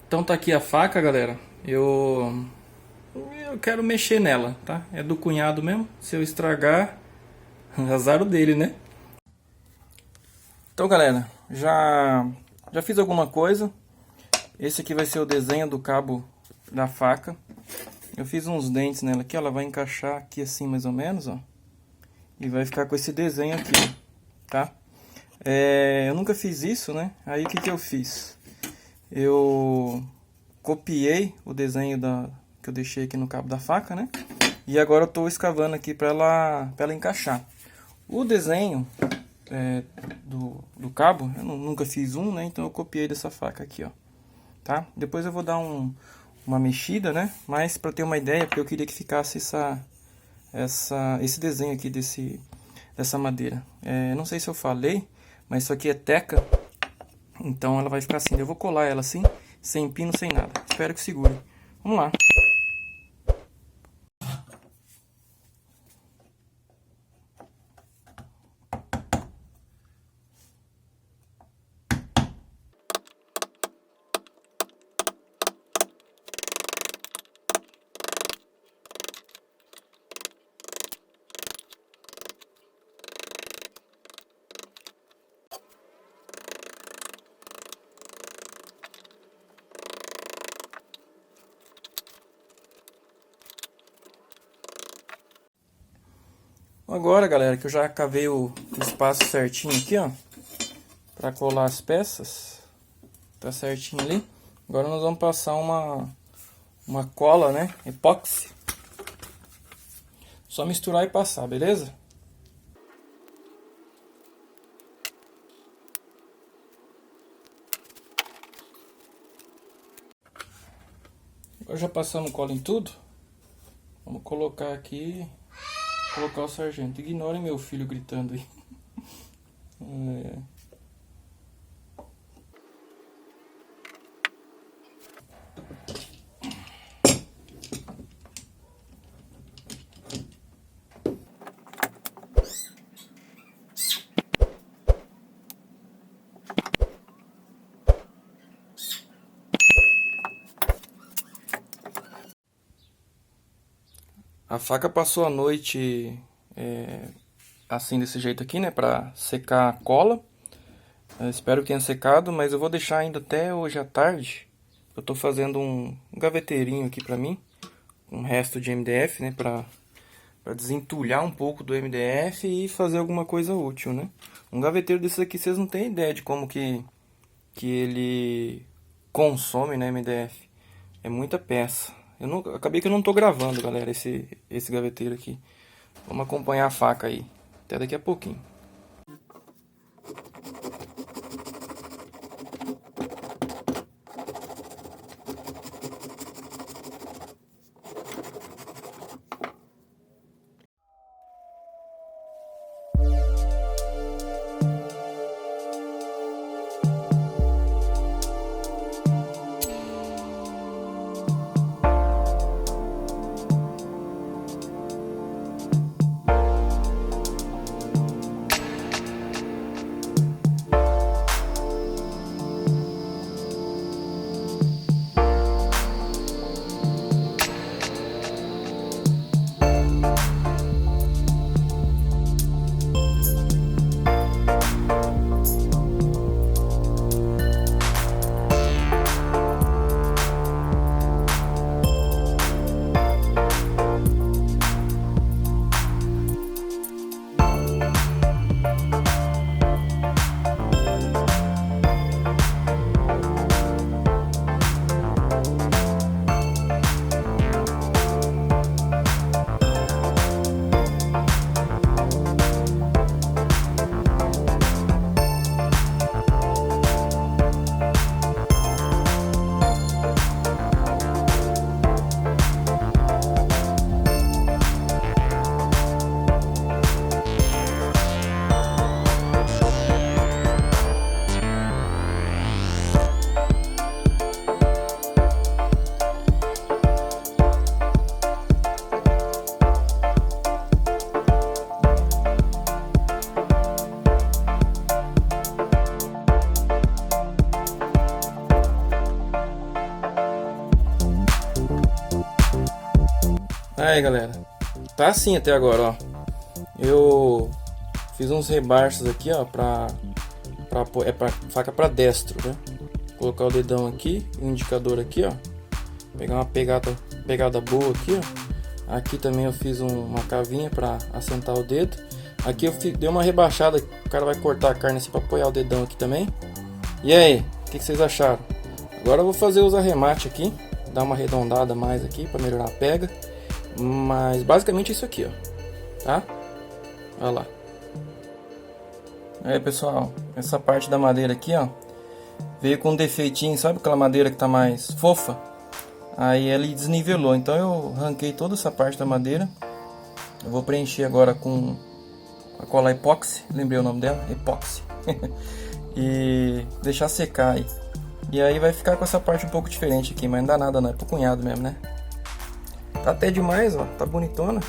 Então tá aqui a faca, galera. Eu quero mexer nela, tá? É do cunhado mesmo. Se eu estragar, azar o dele, né? Então, galera, já fiz alguma coisa. Esse aqui vai ser o desenho do cabo da faca. Eu fiz uns dentes nela aqui, ela vai encaixar aqui assim mais ou menos, ó. E vai ficar com esse desenho aqui, tá? Eu nunca fiz isso, né? Aí o que que eu fiz? Eu copiei o desenho que eu deixei aqui no cabo da faca, né? E agora eu tô escavando aqui para ela encaixar. O desenho do cabo, eu nunca fiz um, né? Então eu copiei dessa faca aqui, ó. Tá? Depois eu vou dar uma mexida, né? Mas para ter uma ideia, porque eu queria que ficasse esse desenho aqui dessa madeira. Não sei se eu falei, mas isso aqui é teca. Então ela vai ficar assim. Eu vou colar ela assim, sem pino, sem nada. Espero que segure. Vamos lá. Agora, galera, que eu já cavei o espaço certinho aqui, ó, para colar as peças, tá certinho ali. Agora nós vamos passar uma cola, né, epóxi. Só misturar e passar, beleza? Agora já passamos cola em tudo. Vamos colocar aqui, colocar o sargento. Ignore meu filho gritando aí. A faca passou a noite assim desse jeito aqui, né, pra secar a cola. Eu espero que tenha secado, mas eu vou deixar ainda até hoje à tarde. Eu tô fazendo um gaveteirinho aqui pra mim, um resto de MDF, né, pra desentulhar um pouco do MDF e fazer alguma coisa útil, né. Um gaveteiro desses aqui, vocês não têm ideia de como que ele consome, né, MDF. É muita peça. Acabei que eu não tô gravando, galera, esse gaveteiro aqui. Vamos acompanhar a faca aí. Até daqui a pouquinho. Aí galera, tá assim até agora, ó. Eu fiz uns rebaixos aqui, ó, pra faca pra destro, né? Vou colocar o dedão aqui, o indicador aqui, ó. Pegar uma pegada boa aqui, ó. Aqui também eu fiz uma cavinha pra assentar o dedo. Aqui eu dei uma rebaixada, o cara vai cortar a carne assim pra apoiar o dedão aqui também. E aí, o que vocês acharam? Agora eu vou fazer os arremates aqui, dar uma arredondada mais aqui pra melhorar a pega. Mas basicamente isso aqui, ó, tá? Olha lá. Aí pessoal, essa parte da madeira aqui, ó, veio com um defeitinho, sabe aquela madeira que tá mais fofa? Aí ele desnivelou, então eu arranquei toda essa parte da madeira. Eu vou preencher agora com a cola epóxi, lembrei o nome dela, epóxi. E deixar secar aí. E aí vai ficar com essa parte um pouco diferente aqui, mas não dá nada não, é pro cunhado mesmo, né? Tá até demais, ó, tá bonitona.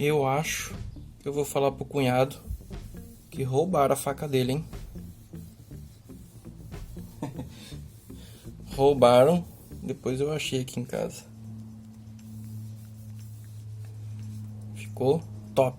Eu acho que eu vou falar pro cunhado que roubaram a faca dele, hein? Roubaram, depois eu achei aqui em casa. Ficou top.